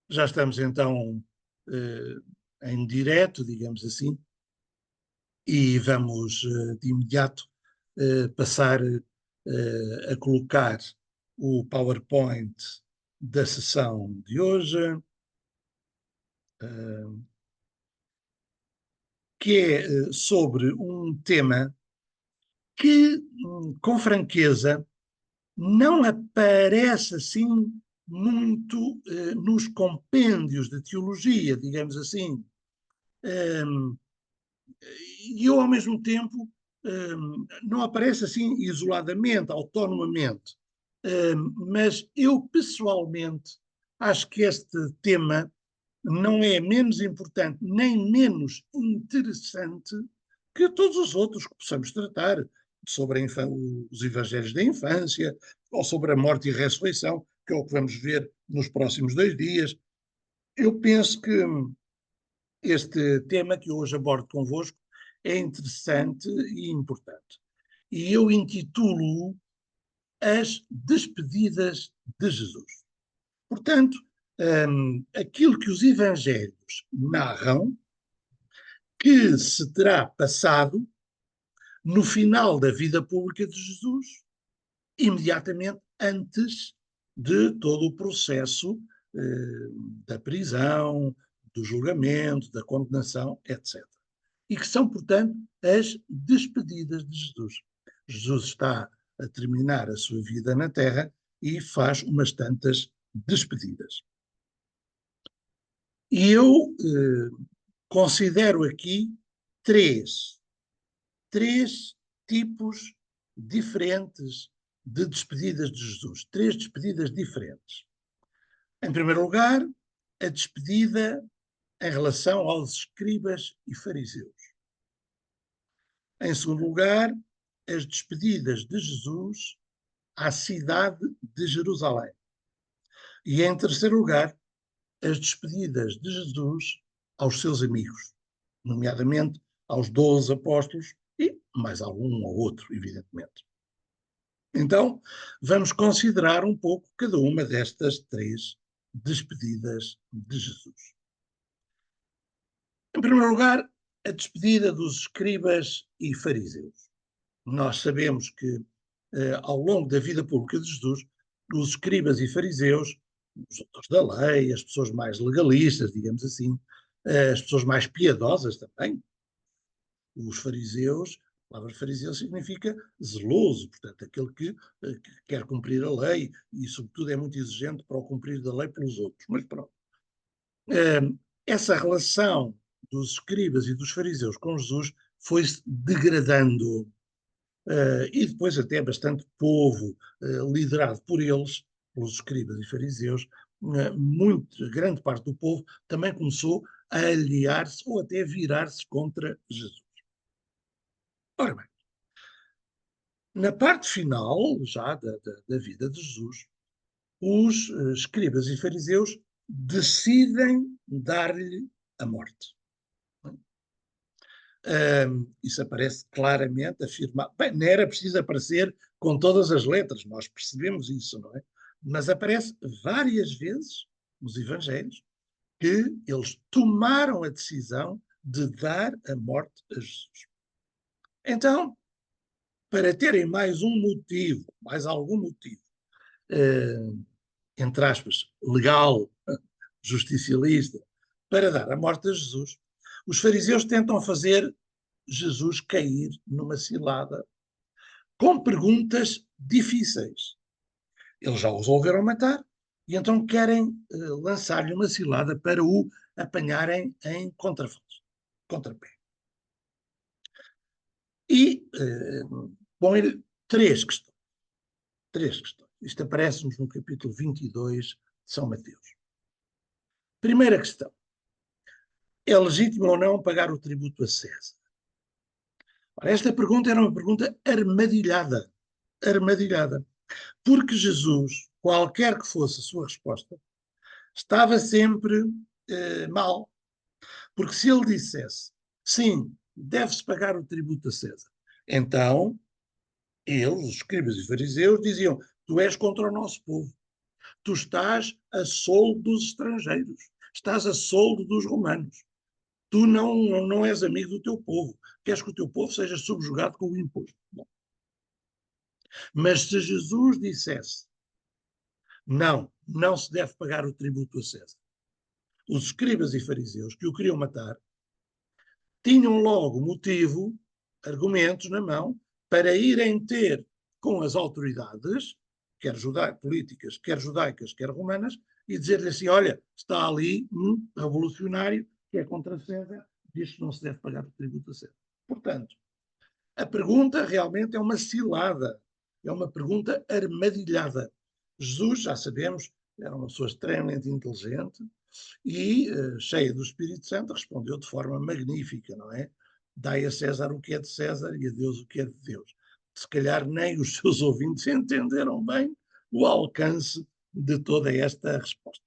Já estamos então em direto, digamos assim, e vamos de imediato passar a colocar o PowerPoint da sessão de hoje, eh, que é sobre um tema que, com franqueza, não aparece assim muito nos compêndios de teologia, digamos assim. E eu, ao mesmo tempo, não aparece assim isoladamente, autonomamente. Mas eu, pessoalmente, acho que este tema não é menos importante nem menos interessante que todos os outros que possamos tratar, sobre os evangelhos da infância, ou sobre a morte e a ressurreição, que é o que vamos ver nos próximos 2 dias. Eu penso que este tema que eu hoje abordo convosco é interessante e importante. E eu intitulo As Despedidas de Jesus. Portanto, aquilo que os evangelhos narram que se terá passado no final da vida pública de Jesus, imediatamente antes de todo o processo da prisão, do julgamento, da condenação, etc. E que são, portanto, as despedidas de Jesus. Jesus está a terminar a sua vida na Terra e faz umas tantas despedidas. E eu considero aqui três, três tipos diferentes de despedidas de Jesus, três despedidas diferentes. Em primeiro lugar, a despedida em relação aos escribas e fariseus. Em segundo lugar, as despedidas de Jesus à cidade de Jerusalém. E em terceiro lugar, as despedidas de Jesus aos seus amigos, nomeadamente aos 12 apóstolos e mais algum ou outro, evidentemente. Então, vamos considerar um pouco cada uma destas três despedidas de Jesus. Em primeiro lugar, a despedida dos escribas e fariseus. Nós sabemos que, ao longo da vida pública de Jesus, os escribas e fariseus, os autores da lei, as pessoas mais legalistas, digamos assim, as pessoas mais piedosas também, os fariseus, a palavra fariseu significa zeloso, portanto, aquele que quer cumprir a lei e, sobretudo, é muito exigente para o cumprir da lei pelos outros. Mas pronto. Essa relação dos escribas e dos fariseus com Jesus foi-se degradando. E depois até bastante povo liderado por eles, pelos escribas e fariseus, grande parte do povo também começou a aliar-se ou até virar-se contra Jesus. Ora bem, na parte final já da vida de Jesus, os escribas e fariseus decidem dar-lhe a morte. Isso aparece claramente afirmado. Bem, não era preciso aparecer com todas as letras, nós percebemos isso, não é? Mas aparece várias vezes nos Evangelhos que eles tomaram a decisão de dar a morte a Jesus. Então, para terem mais um motivo, mais algum motivo, entre aspas, legal, justicialista, para dar a morte a Jesus, os fariseus tentam fazer Jesus cair numa cilada com perguntas difíceis. Eles já o resolveram matar e então querem lançar-lhe uma cilada para o apanharem em contrapé. E põe-lhe três questões. Três questões. Isto aparece-nos no capítulo 22 de São Mateus. Primeira questão. É legítimo ou não pagar o tributo a César? Ora, esta pergunta era uma pergunta armadilhada. Armadilhada. Porque Jesus, qualquer que fosse a sua resposta, estava sempre mal. Porque se ele dissesse, sim, deve-se pagar o tributo a César, então eles, os escribas e fariseus, diziam, tu és contra o nosso povo. Tu estás a soldo dos estrangeiros, estás a soldo dos romanos. Tu não és amigo do teu povo, queres que o teu povo seja subjugado com o imposto. Bom, mas se Jesus dissesse, não se deve pagar o tributo a César, os escribas e fariseus que o queriam matar tinham logo motivo, argumentos na mão, para irem ter com as autoridades, quer políticas, quer judaicas, quer romanas, e dizer-lhe assim, olha, está ali um revolucionário que é contra César, diz que não se deve pagar o tributo a César. Portanto, a pergunta realmente é uma cilada, é uma pergunta armadilhada. Jesus, já sabemos, era uma pessoa extremamente inteligente, e, cheia do Espírito Santo, respondeu de forma magnífica, não é? Dai a César o que é de César e a Deus o que é de Deus. Se calhar nem os seus ouvintes entenderam bem o alcance de toda esta resposta.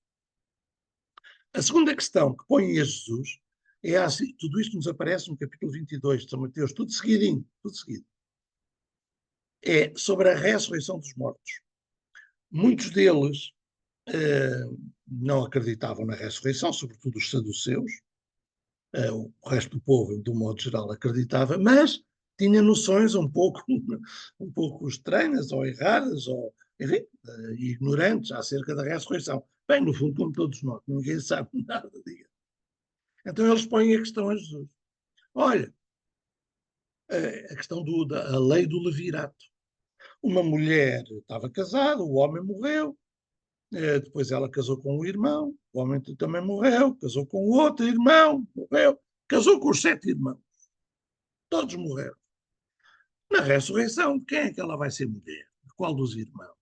A segunda questão que põe a Jesus é assim, tudo isto nos aparece no capítulo 22 de São Mateus, tudo seguidinho, tudo seguido. É sobre a ressurreição dos mortos. Muitos deles não acreditavam na ressurreição, sobretudo os saduceus, o resto do povo, de um modo geral, acreditava, mas tinha noções um pouco estranhas ou erradas, ou, enfim, ignorantes acerca da ressurreição. Bem, no fundo, como todos nós, ninguém sabe nada, diga. Então eles põem a questão a Jesus. Olha, a questão da lei do levirato. Uma mulher estava casada, o homem morreu, depois ela casou com um irmão, o homem também morreu, casou com outro irmão, morreu, casou com os 7 irmãos, todos morreram. Na ressurreição, quem é que ela vai ser mulher? Qual dos irmãos?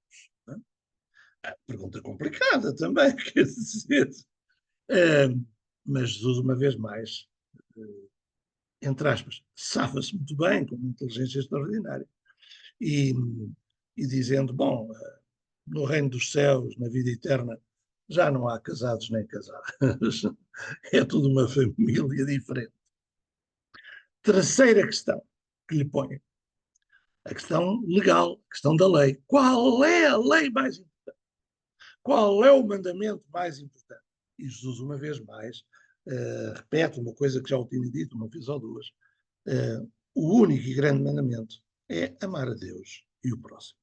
Pergunta complicada também, quer dizer. Mas Jesus, uma vez mais, entre aspas, safa-se muito bem, com uma inteligência extraordinária. E, e dizendo, bom, no reino dos céus, na vida eterna, já não há casados nem casadas. É tudo uma família diferente. Terceira questão que lhe ponho. A questão legal, a questão da lei. Qual é a lei mais importante? Qual é o mandamento mais importante? E Jesus, uma vez mais, repete uma coisa que já o tinha dito uma vez ou duas. O único e grande mandamento é amar a Deus e o próximo.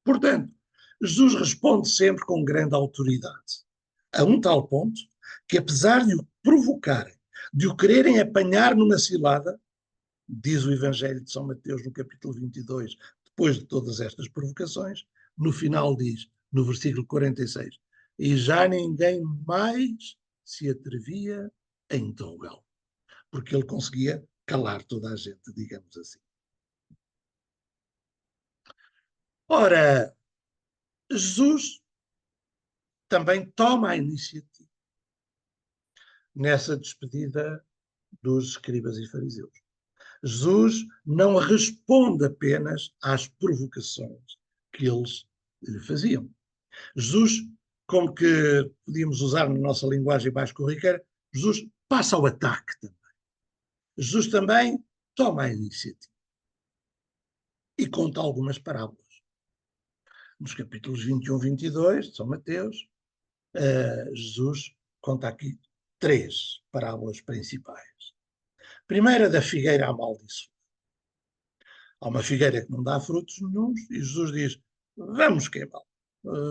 Portanto, Jesus responde sempre com grande autoridade, a um tal ponto que, apesar de o provocarem, de o quererem apanhar numa cilada, diz o Evangelho de São Mateus no capítulo 22, depois de todas estas provocações, no final diz, no versículo 46, e já ninguém mais se atrevia a interrogá-lo, porque ele conseguia calar toda a gente, digamos assim. Ora, Jesus também toma a iniciativa nessa despedida dos escribas e fariseus. Jesus não responde apenas às provocações que eles lhe faziam. Jesus, como que podíamos usar na nossa linguagem mais corriqueira, Jesus passa ao ataque também. Jesus também toma a iniciativa e conta algumas parábolas. Nos capítulos 21 e 22 de São Mateus, Jesus conta aqui 3 parábolas principais. Primeira, da figueira amaldiçoada. Há uma figueira que não dá frutos nenhuns e Jesus diz, vamos queimá-la,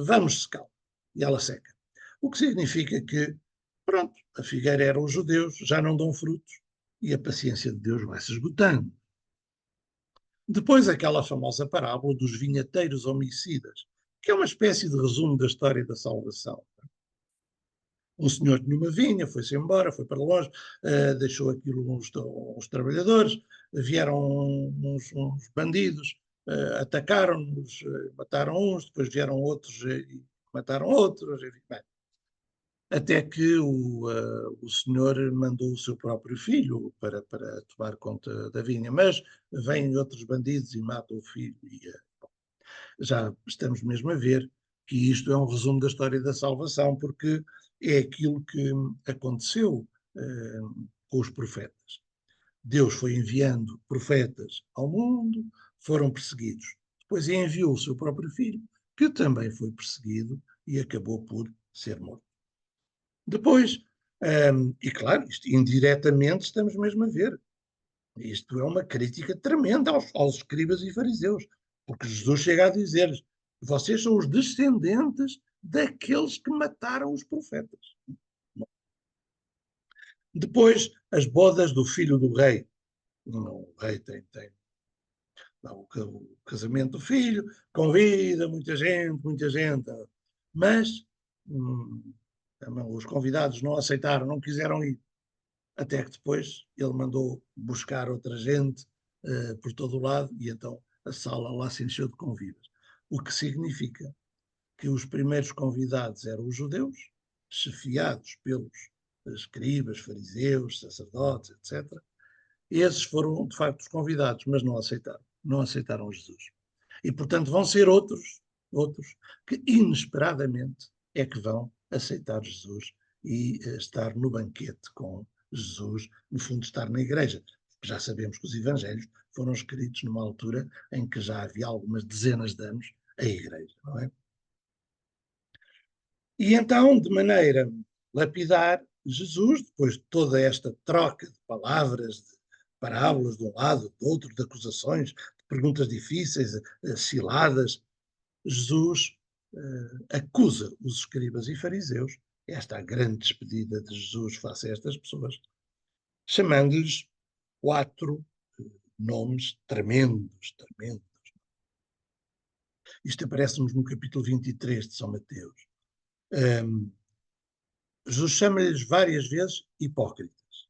vamos secá-la. E ela seca. O que significa que, pronto, a figueira era os judeus, já não dão frutos e a paciência de Deus vai se esgotando. Depois aquela famosa parábola dos vinhateiros homicidas, que é uma espécie de resumo da história da salvação. Um senhor tinha uma vinha, foi-se embora, foi para longe, deixou aquilo uns trabalhadores, vieram uns bandidos, atacaram-nos, mataram uns, depois vieram outros e mataram outros, enfim, bem, até que o senhor mandou o seu próprio filho para tomar conta da vinha, mas vêm outros bandidos e matam o filho e já estamos mesmo a ver que isto é um resumo da história da salvação, porque é aquilo que aconteceu com os profetas. Deus foi enviando profetas ao mundo, foram perseguidos. Depois enviou o seu próprio filho, que também foi perseguido e acabou por ser morto. Depois, e claro, isto indiretamente estamos mesmo a ver, isto é uma crítica tremenda aos escribas e fariseus, porque Jesus chega a dizer-lhes: vocês são os descendentes daqueles que mataram os profetas. Depois, as bodas do filho do rei. O rei tem o casamento do filho, convida muita gente, mas hum, os convidados não aceitaram, não quiseram ir, até que depois ele mandou buscar outra gente por todo o lado e então a sala lá se encheu de convidas. O que significa que os primeiros convidados eram os judeus, chefiados pelos escribas, fariseus, sacerdotes, etc. Esses foram, de facto, os convidados, mas não aceitaram Jesus. E, portanto, vão ser outros que inesperadamente é que vão aceitar Jesus e estar no banquete com Jesus, no fundo, estar na igreja. Já sabemos que os evangelhos foram escritos numa altura em que já havia algumas dezenas de anos a igreja, não é? E então, de maneira lapidar, Jesus, depois de toda esta troca de palavras, de parábolas de um lado, do outro, de acusações, de perguntas difíceis, ciladas, Jesus acusa os escribas e fariseus, esta é a grande despedida de Jesus face a estas pessoas, chamando-lhes 4 nomes tremendos. Isto aparece-nos no capítulo 23 de São Mateus. Um, Jesus chama-lhes várias vezes hipócritas,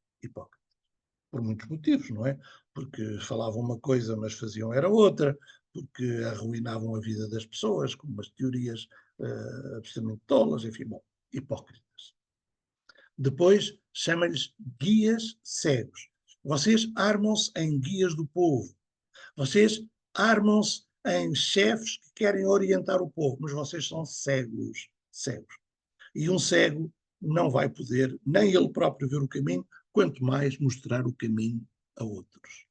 por muitos motivos, não é? Porque falavam uma coisa, mas faziam era outra, porque arruinavam a vida das pessoas com umas teorias absolutamente tolas, enfim, bom, hipócritas. Depois chama-lhes guias cegos. Vocês armam-se em guias do povo. Vocês armam-se em chefes que querem orientar o povo, mas vocês são cegos. E um cego não vai poder nem ele próprio ver o caminho, quanto mais mostrar o caminho a outros.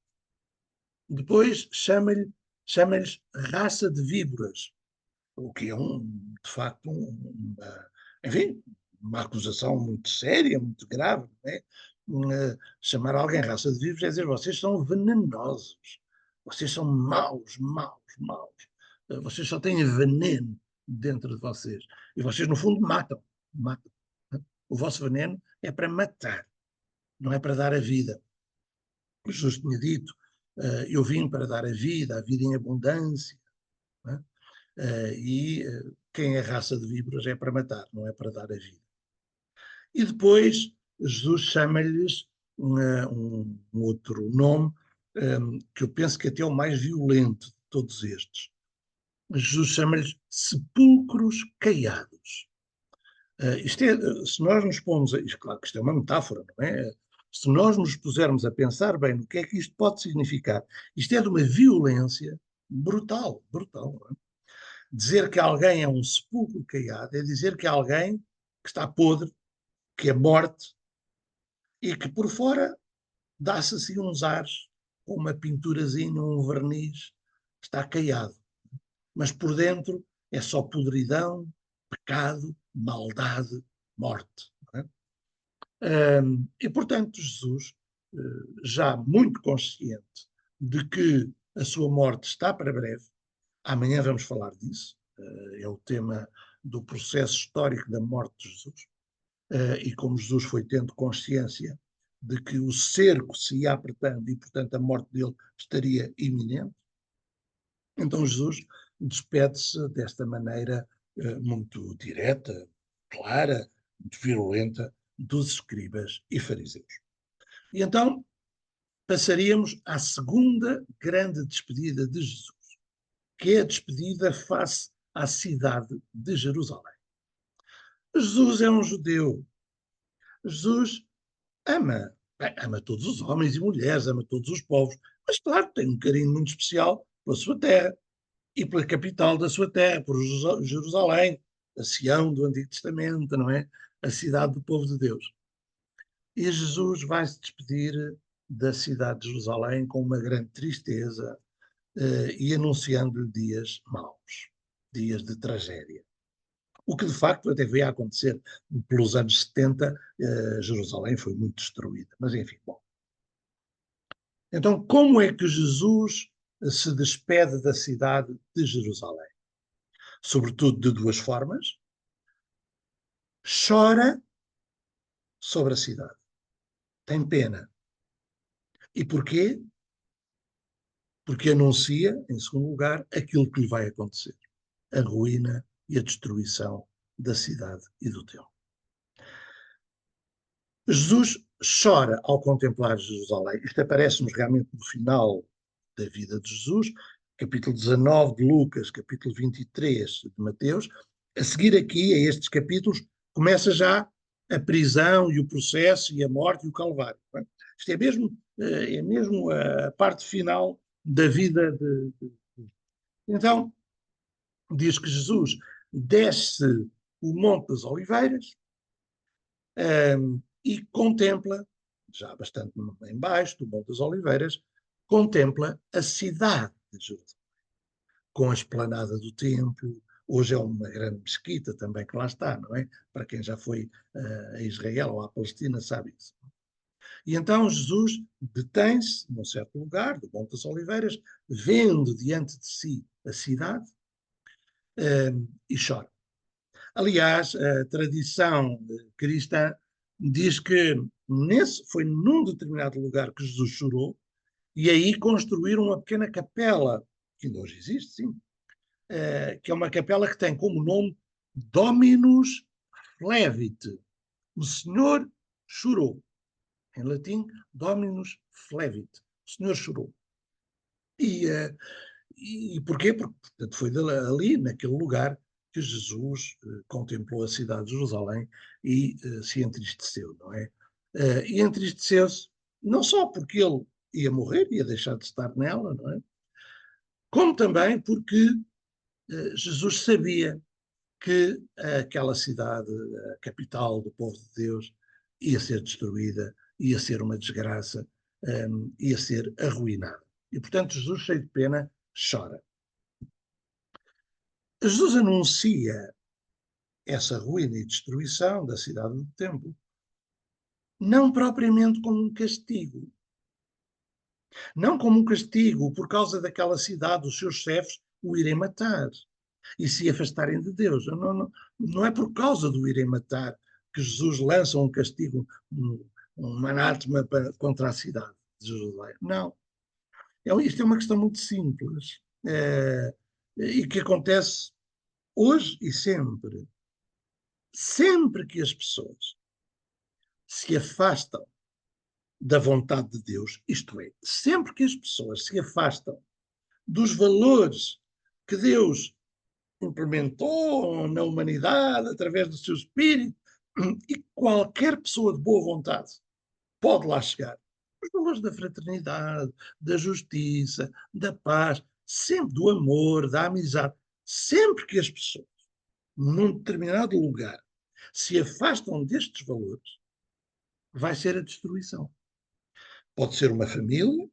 Depois chama-lhes raça de víboras, o que é de facto enfim, uma acusação muito séria, muito grave, não é? Chamar alguém raça de víboras é dizer vocês são venenosos, vocês são maus. Vocês só têm veneno dentro de vocês. E vocês, no fundo, matam. O vosso veneno é para matar, não é para dar a vida. Jesus tinha dito, eu vim para dar a vida em abundância. Não é? Quem é raça de víboras é para matar, não é para dar a vida. E depois Jesus chama-lhes um outro nome, que eu penso que até é o mais violento de todos estes. Jesus chama-lhes sepulcros caiados. Se nós nos pomos, claro que isto é uma metáfora, não é? Se nós nos pusermos a pensar bem no que é que isto pode significar, isto é de uma violência brutal. Não é? Dizer que alguém é um sepulcro caiado é dizer que é alguém que está podre, que é morte e que por fora dá-se assim uns ares, uma pinturazinha, um verniz, está caiado. Mas por dentro é só podridão, pecado, maldade, morte. Não é? E, portanto, Jesus, já muito consciente de que a sua morte está para breve, amanhã vamos falar disso, é o tema do processo histórico da morte de Jesus, e como Jesus foi tendo consciência de que o cerco se ia apertando e, portanto, a morte dele estaria iminente, então Jesus despede-se desta maneira muito direta, clara, muito virulenta dos escribas e fariseus. E então passaríamos à segunda grande despedida de Jesus, que é a despedida face à cidade de Jerusalém. Jesus é um judeu. Jesus ama todos os homens e mulheres, ama todos os povos, mas claro, tem um carinho muito especial pela sua terra e pela capital da sua terra, por Jerusalém, a Sião do Antigo Testamento, não é? A cidade do povo de Deus. E Jesus vai se despedir da cidade de Jerusalém com uma grande tristeza e anunciando-lhe dias maus, dias de tragédia. O que de facto até veio a acontecer pelos anos 70, Jerusalém foi muito destruída. Mas enfim, bom. Então, como é que Jesus se despede da cidade de Jerusalém? Sobretudo de duas formas. Chora sobre a cidade. Tem pena. E porquê? Porque anuncia, em segundo lugar, aquilo que lhe vai acontecer: a ruína e a destruição da cidade e do templo. Jesus chora ao contemplar Jerusalém. Isto aparece-nos realmente no final da vida de Jesus, capítulo 19 de Lucas, capítulo 23 de Mateus. A seguir aqui, a estes capítulos, começa já a prisão e o processo e a morte e o calvário. Isto é mesmo a parte final da vida de... Então, diz que Jesus desce o Monte das Oliveiras, e contempla, já bastante em baixo do Monte das Oliveiras, contempla a cidade de Jerusalém, com a esplanada do templo. Hoje é uma grande mesquita também que lá está, não é? Para quem já foi a Israel ou à Palestina sabe isso. E então Jesus detém-se num certo lugar do Monte das Oliveiras, vendo diante de si a cidade, e chora. Aliás, a tradição cristã diz que foi num determinado lugar que Jesus chorou, e aí construíram uma pequena capela, que ainda hoje existe, sim, que é uma capela que tem como nome Dominus Flevit. O Senhor chorou. Em latim, Dominus Flevit. O Senhor chorou. E porquê? Porque portanto, foi ali, naquele lugar, que Jesus contemplou a cidade de Jerusalém e se entristeceu, não é? E entristeceu-se não só porque ele ia morrer, ia deixar de estar nela, não é? Como também porque Jesus sabia que aquela cidade, a capital do povo de Deus, ia ser destruída, ia ser uma desgraça, ia ser arruinada. E, portanto, Jesus, cheio de pena, chora. Jesus anuncia essa ruína e destruição da cidade do templo, não propriamente como um castigo. Não como um castigo por causa daquela cidade, os seus chefes o irem matar e se afastarem de Deus. Não é por causa do irem matar que Jesus lança um castigo, um anátema contra a cidade de Jerusalém. Não. Isto é uma questão muito simples, e que acontece hoje e sempre. Sempre que as pessoas se afastam da vontade de Deus, isto é, sempre que as pessoas se afastam dos valores que Deus implementou na humanidade através do seu espírito, e qualquer pessoa de boa vontade pode lá chegar. Os valores da fraternidade, da justiça, da paz, sempre do amor, da amizade. Sempre que as pessoas, num determinado lugar, se afastam destes valores, vai ser a destruição. Pode ser uma família,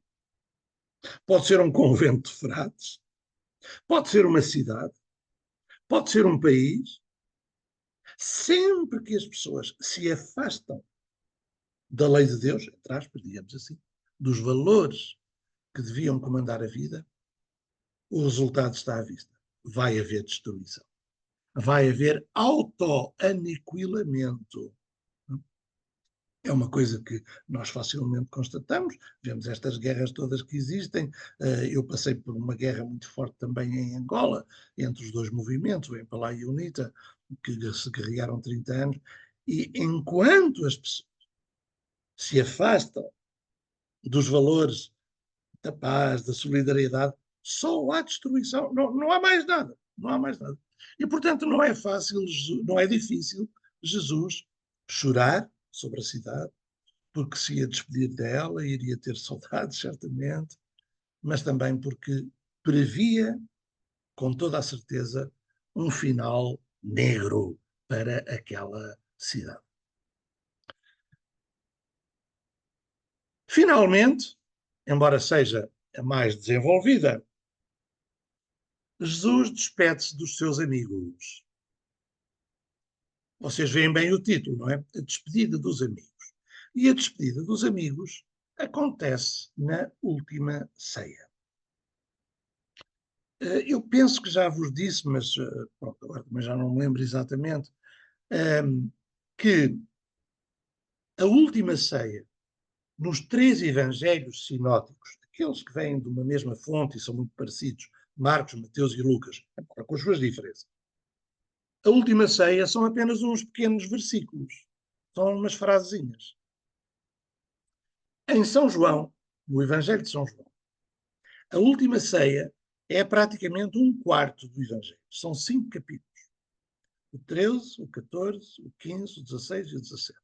pode ser um convento de frades, pode ser uma cidade, pode ser um país. Sempre que as pessoas se afastam da lei de Deus, entre aspas, digamos assim, dos valores que deviam comandar a vida, o resultado está à vista. Vai haver destruição. Vai haver autoaniquilamento. É uma coisa que nós facilmente constatamos, vemos estas guerras todas que existem. Eu passei por uma guerra muito forte também em Angola, entre os dois movimentos, o MPLA e a UNITA, que se guerrearam 30 anos, e enquanto as pessoas se afastam dos valores da paz, da solidariedade, só há destruição, não há mais nada, não há mais nada. E, portanto, não é fácil, não é difícil Jesus chorar sobre a cidade, porque se ia despedir dela, iria ter saudades, certamente, mas também porque previa, com toda a certeza, um final negro para aquela cidade. Finalmente, embora seja a mais desenvolvida, Jesus despede-se dos seus amigos. Vocês veem bem o título, não é? A despedida dos amigos. E a despedida dos amigos acontece na última ceia. Eu penso que já vos disse, mas pronto, agora também já não me lembro exatamente, que a última ceia, nos três evangelhos sinóticos, aqueles que vêm de uma mesma fonte e são muito parecidos, Marcos, Mateus e Lucas, agora com as suas diferenças, a última ceia são apenas uns pequenos versículos, são umas frasezinhas. Em São João, no Evangelho de São João, a última ceia é praticamente um quarto do Evangelho. São 5 capítulos. O 13, o 14, o 15, o 16 e o 17.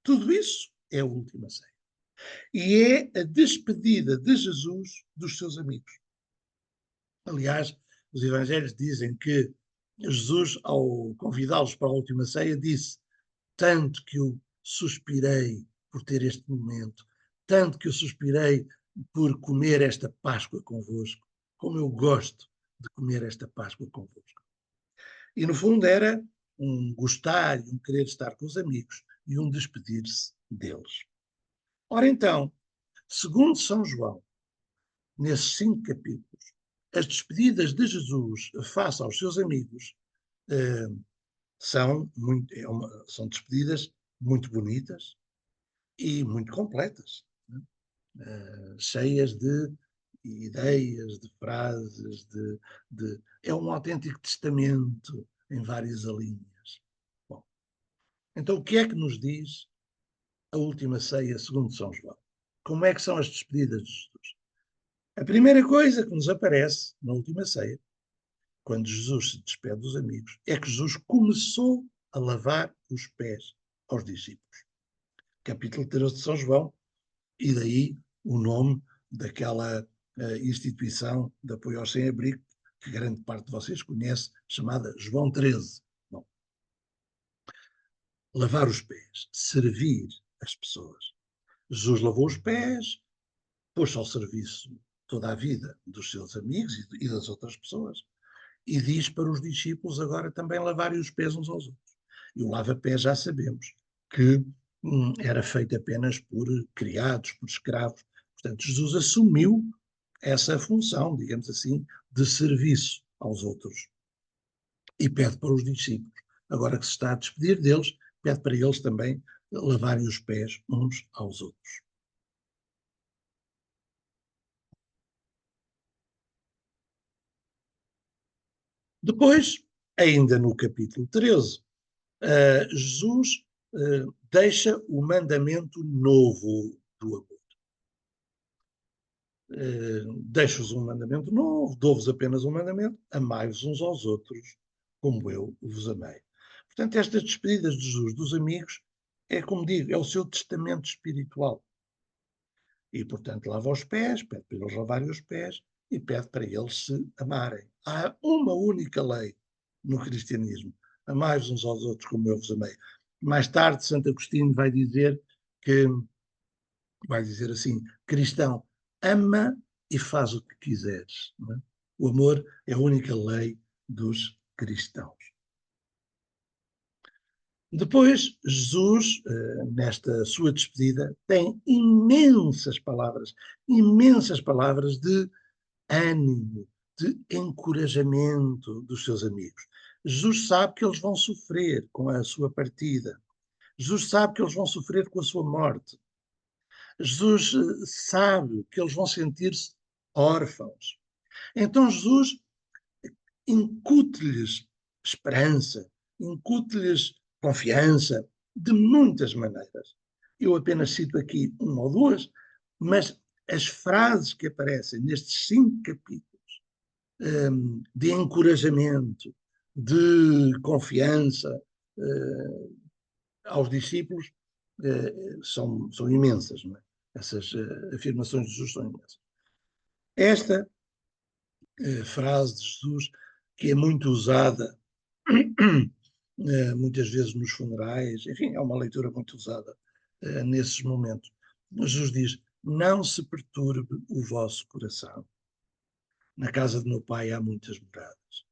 Tudo isso é a última ceia. E é a despedida de Jesus dos seus amigos. Aliás, os evangelhos dizem que Jesus, ao convidá-los para a última ceia, disse: tanto que eu suspirei por ter este momento, tanto que eu suspirei por comer esta Páscoa convosco, como eu gosto de comer esta Páscoa convosco. E no fundo era um gostar e um querer estar com os amigos e um despedir-se deles. Ora então, segundo São João, nesses 5 capítulos, as despedidas de Jesus face aos seus amigos eh, são despedidas muito bonitas e muito completas, né? Cheias de ideias, de frases, é um autêntico testamento em várias linhas. Bom, então o que é que nos diz a última ceia segundo São João? Como é que são as despedidas de Jesus? A primeira coisa que nos aparece na última ceia, quando Jesus se despede dos amigos, é que Jesus começou a lavar os pés aos discípulos. Capítulo 13 de São João, e daí o nome daquela instituição de apoio aos sem-abrigo, que grande parte de vocês conhece, chamada João 13. Bom, lavar os pés, servir as pessoas. Jesus lavou os pés, pôs ao serviço toda a vida dos seus amigos e das outras pessoas, e diz para os discípulos agora também lavarem os pés uns aos outros. E o lava-pés já sabemos que era feito apenas por criados, por escravos. Portanto, Jesus assumiu essa função, digamos assim, de serviço aos outros. E pede para os discípulos, agora que se está a despedir deles, pede para eles também lavarem os pés uns aos outros. Depois, ainda no capítulo 13, Jesus deixa o mandamento novo do amor. Deixo-vos um mandamento novo, dou-vos apenas um mandamento, amai-vos uns aos outros, como eu vos amei. Portanto, estas despedidas de Jesus dos amigos é, como digo, é o seu testamento espiritual. E, portanto, lava os pés, pede para eles lavarem os pés e pede para eles se amarem. Há uma única lei no cristianismo: amai-vos uns aos outros como eu vos amei. Mais tarde, Santo Agostinho vai dizer assim: cristão, ama e faz o que quiseres. Não é? O amor é a única lei dos cristãos. Depois, Jesus, nesta sua despedida, tem imensas palavras de ânimo, de encorajamento dos seus amigos. Jesus sabe que eles vão sofrer com a sua partida. Jesus sabe que eles vão sofrer com a sua morte. Jesus sabe que eles vão sentir-se órfãos. Então Jesus incute-lhes esperança, incute-lhes confiança de muitas maneiras. Eu apenas cito aqui uma ou duas, mas as frases que aparecem nestes 5 capítulos de encorajamento, de confiança aos discípulos são imensas, não é? Essas afirmações de Jesus são imensas. Esta frase de Jesus, que é muito usada muitas vezes nos funerais, enfim, é uma leitura muito usada nesses momentos. Jesus diz: não se perturbe o vosso coração. Na casa de meu pai há muitas moradas.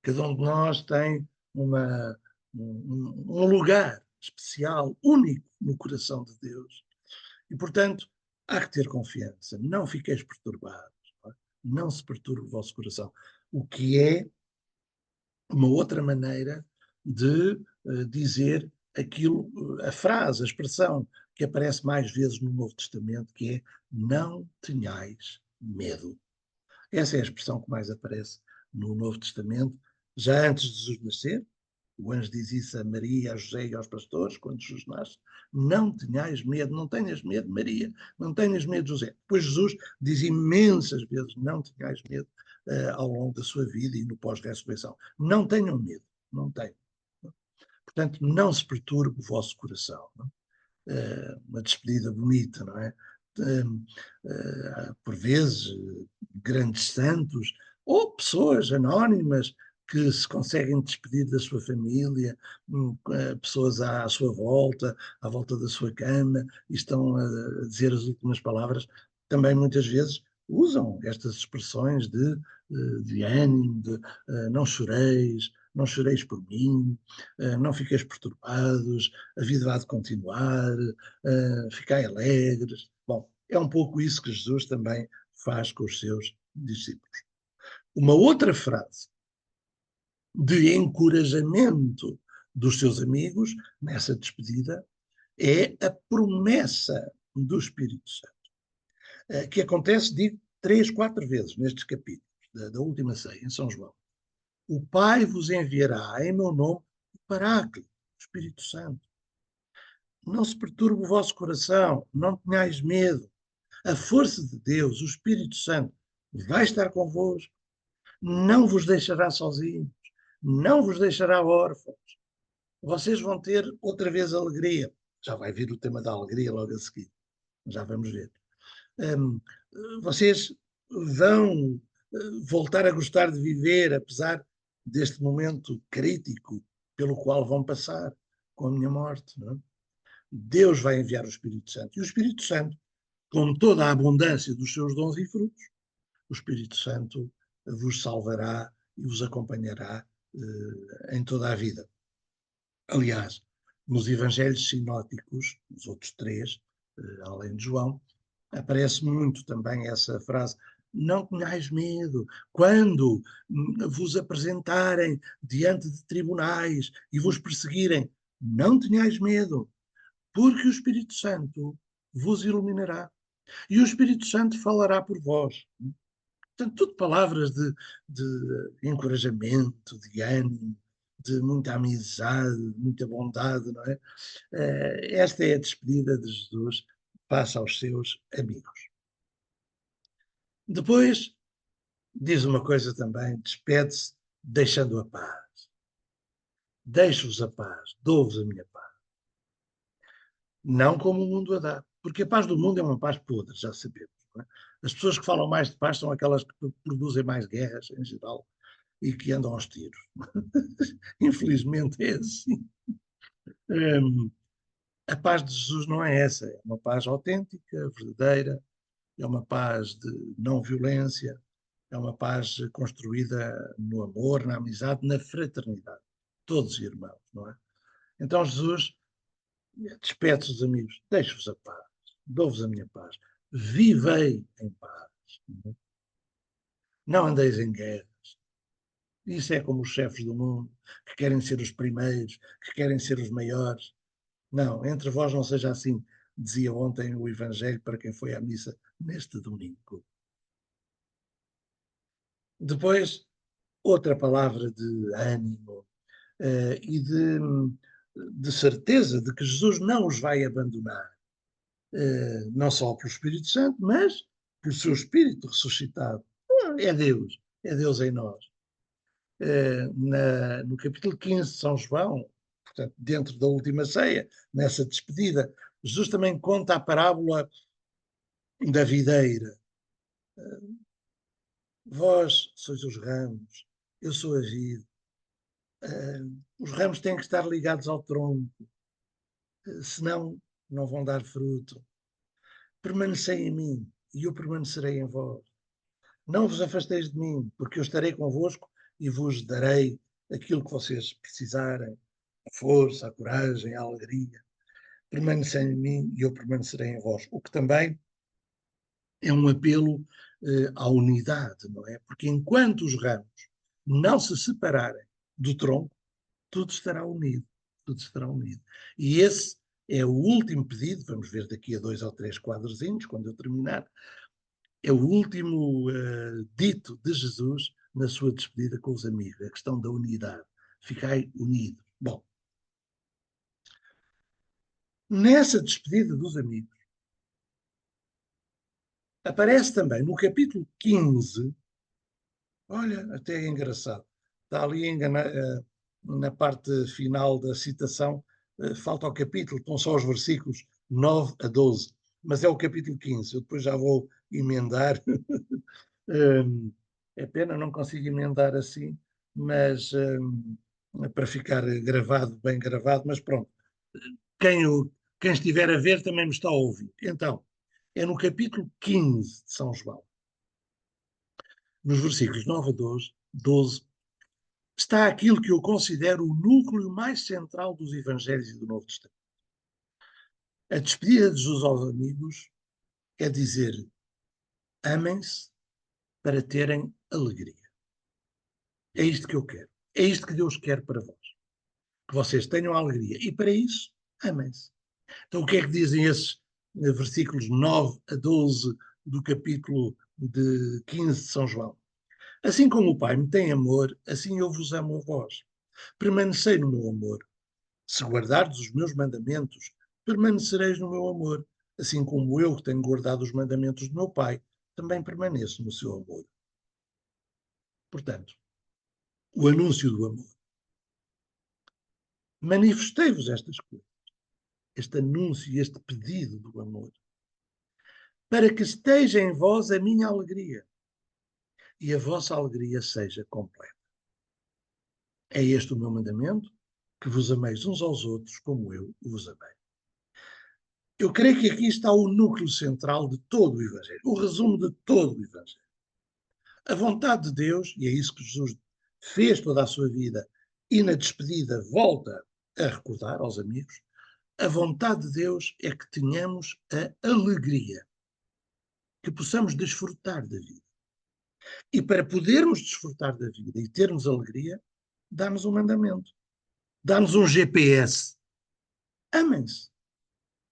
Cada um de nós tem uma, um lugar especial, único no coração de Deus. E, portanto, há que ter confiança. Não fiqueis perturbados. Não se perturbe o vosso coração. O que é uma outra maneira de dizer aquilo, a frase, a expressão que aparece mais vezes no Novo Testamento, que é não tenhais medo. Essa é a expressão que mais aparece no Novo Testamento, já antes de Jesus nascer. O anjo diz isso a Maria, a José e aos pastores, quando Jesus nasce. Não tenhais medo, não tenhas medo, Maria, não tenhas medo, José. Depois Jesus diz imensas vezes, não tenhais medo, ao longo da sua vida e no pós-ressurreição. Não tenham medo, não tenham. Portanto, não se perturbe o vosso coração. Não? Uma despedida bonita, não é? Por vezes, grandes santos ou pessoas anónimas que se conseguem despedir da sua família, pessoas à sua volta, à volta da sua cama, e estão a dizer as últimas palavras, também muitas vezes usam estas expressões de ânimo, de não choreis por mim, não fiqueis perturbados, a vida há de continuar, ficai alegres. Bom, é um pouco isso que Jesus também faz com os seus discípulos. Uma outra frase de encorajamento dos seus amigos nessa despedida é a promessa do Espírito Santo, que acontece, digo, 3, 4 vezes nestes capítulos da última ceia, em São João. O Pai vos enviará em meu nome o Paráclito, o Espírito Santo. Não se perturbe o vosso coração, não tenhais medo. A força de Deus, o Espírito Santo, vai estar convosco, não vos deixará sozinhos, não vos deixará órfãos. Vocês vão ter outra vez alegria. Já vai vir o tema da alegria logo a seguir. Já vamos ver. Um, Vocês vão voltar a gostar de viver, apesar deste momento crítico pelo qual vão passar com a minha morte. Não é? Deus vai enviar o Espírito Santo. E o Espírito Santo, com toda a abundância dos seus dons e frutos, o Espírito Santo vos salvará e vos acompanhará em toda a vida. Aliás, nos evangelhos sinóticos, os outros 3, além de João, aparece muito também essa frase: não tenhais medo, quando vos apresentarem diante de tribunais e vos perseguirem, não tenhais medo, porque o Espírito Santo vos iluminará e o Espírito Santo falará por vós. Portanto, tudo palavras de encorajamento, de ânimo, de muita amizade, de muita bondade, não é? Esta é a despedida de Jesus, passa aos seus amigos. Depois, diz uma coisa também, despede-se deixando a paz. Deixo-vos a paz, dou-vos a minha paz. Não como o mundo a dá, porque a paz do mundo é uma paz podre, já sabemos. Não é? As pessoas que falam mais de paz são aquelas que produzem mais guerras, em geral, e que andam aos tiros. Infelizmente é assim. A paz de Jesus não é essa, é uma paz autêntica, verdadeira, é uma paz de não violência, é uma paz construída no amor, na amizade, na fraternidade. Todos irmãos, não é? Então Jesus despede-se dos amigos, deixo-vos a paz, dou-vos a minha paz, vivei em paz, não andeis em guerras. Isso é como os chefes do mundo, que querem ser os primeiros, que querem ser os maiores. Não, entre vós não seja assim, dizia ontem o Evangelho para quem foi à missa neste domingo. Depois, outra palavra de ânimo e de certeza de que Jesus não os vai abandonar, não só pelo Espírito Santo, mas pelo seu Espírito ressuscitado. É Deus em nós. No capítulo 15 de São João, portanto, dentro da última ceia, nessa despedida, Jesus também conta a parábola da videira. Vós sois os ramos, eu sou a vide. Os ramos têm que estar ligados ao tronco, senão não vão dar fruto. Permanecei em mim e eu permanecerei em vós. Não vos afasteis de mim, porque eu estarei convosco e vos darei aquilo que vocês precisarem. a força, a coragem, a alegria. Permanecei em mim e eu permanecerei em vós. O que também é um apelo à unidade, não é? Porque enquanto os ramos não se separarem do tronco, tudo estará unido. Tudo estará unido. E esse é o último pedido, vamos ver daqui a 2 ou 3 quadrozinhos, quando eu terminar, é o último dito de Jesus na sua despedida com os amigos, a questão da unidade. Ficai unidos. Bom, nessa despedida dos amigos, aparece também no capítulo 15, olha, até é engraçado, está ali na parte final da citação, falta o capítulo, estão só os versículos 9 a 12, mas é o capítulo 15, eu depois já vou emendar. É pena, não consigo emendar assim, mas para ficar gravado, bem gravado, mas pronto. Quem, quem estiver a ver também me está a ouvir. Então, é no capítulo 15 de São João, nos versículos 9 a 12, está aquilo que eu considero o núcleo mais central dos Evangelhos e do Novo Testamento. A despedida de Jesus aos amigos é dizer: amem-se para terem alegria. É isto que eu quero. É isto que Deus quer para vós. Que vocês tenham alegria. E para isso, amem-se. Então, o que é que dizem esses versículos 9 a 12 do capítulo de 15 de São João? Assim como o Pai me tem amor, assim eu vos amo a vós. Permanecei no meu amor. Se guardardes os meus mandamentos, permanecereis no meu amor, assim como eu, que tenho guardado os mandamentos do meu Pai, também permaneço no seu amor. Portanto, o anúncio do amor. Manifestei-vos estas coisas, este anúncio, este pedido do amor, para que esteja em vós a minha alegria e a vossa alegria seja completa. É este o meu mandamento, que vos ameis uns aos outros como eu vos amei. Eu creio que aqui está o núcleo central de todo o Evangelho, o resumo de todo o Evangelho. A vontade de Deus, e é isso que Jesus fez toda a sua vida, e na despedida volta a recordar aos amigos, a vontade de Deus é que tenhamos a alegria, que possamos desfrutar da vida. E para podermos desfrutar da vida e termos alegria, dá-nos um mandamento, dá-nos um GPS. Amem-se,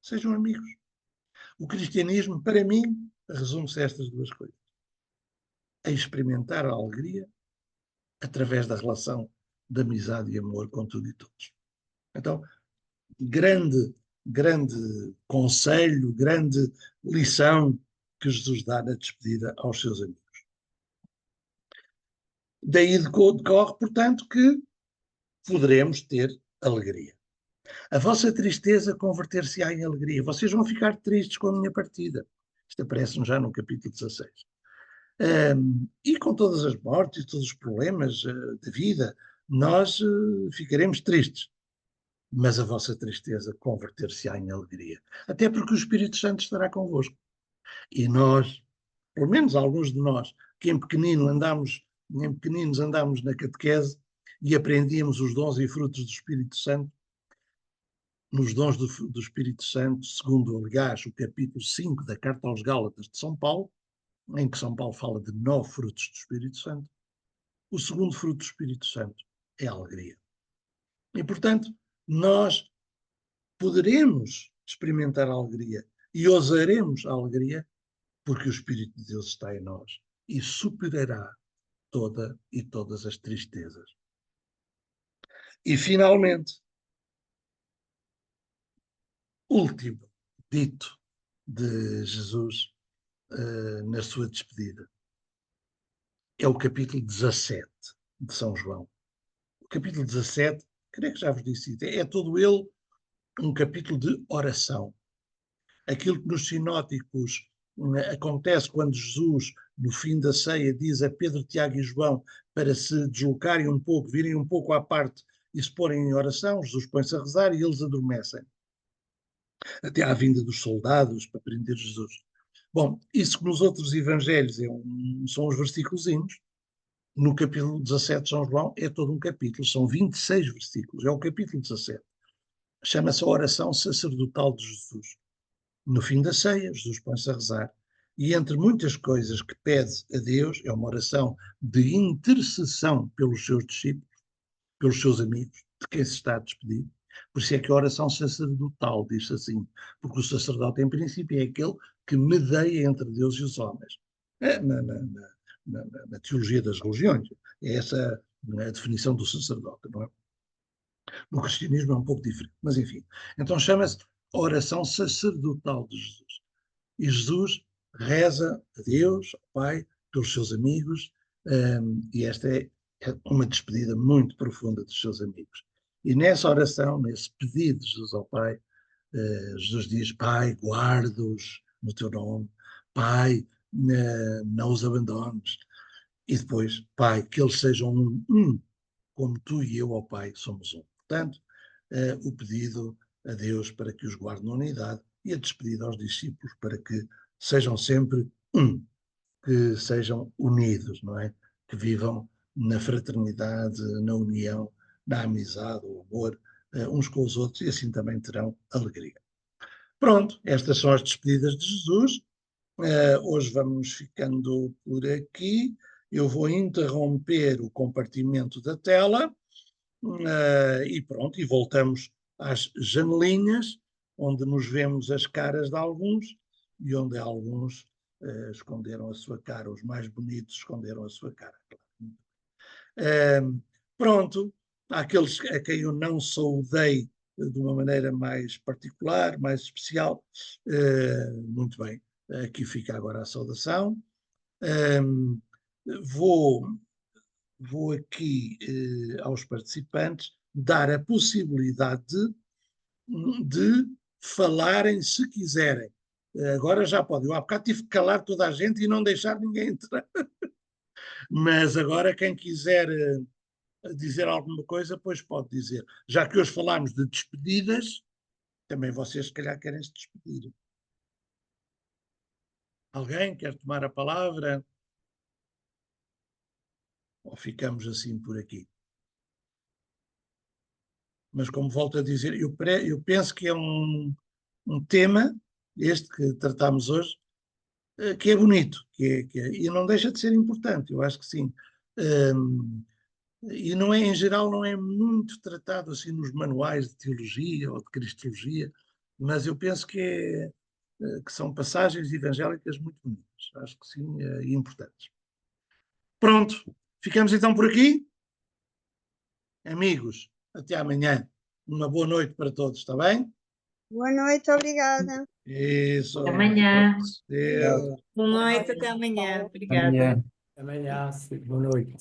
sejam amigos. O cristianismo, para mim, resume-se a estas duas coisas: a experimentar a alegria através da relação de amizade e amor com tudo e todos. Então, grande conselho, grande lição que Jesus dá na despedida aos seus amigos. Daí decorre, portanto, que poderemos ter alegria. A vossa tristeza converter-se-á em alegria. Vocês vão ficar tristes com a minha partida. Isto aparece já no capítulo 16. E com todas as mortes e todos os problemas da vida, nós ficaremos tristes. Mas a vossa tristeza converter-se-á em alegria. Até porque o Espírito Santo estará convosco. E nós, pelo menos alguns de nós, que em pequeninos andámos na catequese e aprendíamos os dons e frutos do Espírito Santo, nos dons do Espírito Santo, segundo, aliás, o capítulo 5 da Carta aos Gálatas de São Paulo, em que São Paulo fala de 9 frutos do Espírito Santo, o segundo fruto do Espírito Santo é a alegria. E, portanto, nós poderemos experimentar a alegria e ousaremos a alegria porque o Espírito de Deus está em nós e superará todas as tristezas. E, finalmente, último dito de Jesus na sua despedida. É o capítulo 17 de São João. O capítulo 17, creio que já vos disse, é todo ele um capítulo de oração. Aquilo que nos sinóticos acontece quando Jesus, no fim da ceia, diz a Pedro, Tiago e João para se deslocarem um pouco, virem um pouco à parte e se porem em oração, Jesus põe-se a rezar e eles adormecem. Até à vinda dos soldados para prender Jesus. Bom, isso que nos outros evangelhos são os versículozinhos, no capítulo 17 de São João é todo um capítulo, são 26 versículos, é o capítulo 17. Chama-se a oração sacerdotal de Jesus. No fim da ceia, Jesus põe-se a rezar. E entre muitas coisas que pede a Deus, é uma oração de intercessão pelos seus discípulos, pelos seus amigos, de quem se está a despedir. Por isso é que a oração sacerdotal diz assim, porque o sacerdote, em princípio, é aquele que medeia entre Deus e os homens. É, na teologia das religiões, é essa a definição do sacerdote, não é? No cristianismo é um pouco diferente, mas enfim. Então chama-se oração sacerdotal de Jesus. E Jesus reza a Deus, ao Pai, pelos seus amigos, e esta é uma despedida muito profunda dos seus amigos. E nessa oração, nesse pedido de Jesus ao Pai, Jesus diz: Pai, guarda-os no teu nome, Pai, não os abandones. E depois, Pai, que eles sejam um, como tu e eu, ó Pai, somos um. Portanto, o pedido a Deus para que os guarde na unidade e a despedida aos discípulos para que sejam sempre um, que sejam unidos, não é? Que vivam na fraternidade, na união, na amizade, o amor, uns com os outros, e assim também terão alegria. Pronto, estas são as despedidas de Jesus. Hoje vamos ficando por aqui. Eu vou interromper o compartimento da tela e pronto, e voltamos às janelinhas, onde nos vemos as caras de alguns e onde alguns esconderam a sua cara, os mais bonitos esconderam a sua cara. Pronto, àqueles a quem eu não saudei de uma maneira mais particular, mais especial, muito bem, aqui fica agora a saudação. Vou vou aqui aos participantes dar a possibilidade de falarem se quiserem. Agora já pode. Eu há bocado tive que calar toda a gente e não deixar ninguém entrar. Mas agora quem quiser dizer alguma coisa, pois pode dizer. Já que hoje falámos de despedidas, também vocês se calhar querem se despedir. Alguém quer tomar a palavra? Ou ficamos assim por aqui? Mas como volto a dizer, eu penso que é um tema, este que tratamos hoje, que é bonito, e não deixa de ser importante, eu acho que sim. E não é, em geral, não é muito tratado assim nos manuais de teologia ou de cristologia, mas eu penso que são passagens evangélicas muito bonitas, acho que sim, e importantes. Pronto, ficamos então por aqui. Amigos, até amanhã. Uma boa noite para todos, está bem? Boa noite, obrigada. Isso. Até amanhã. Deus. Boa noite, até amanhã. Obrigada. Amanhã. Amanhã, boa noite.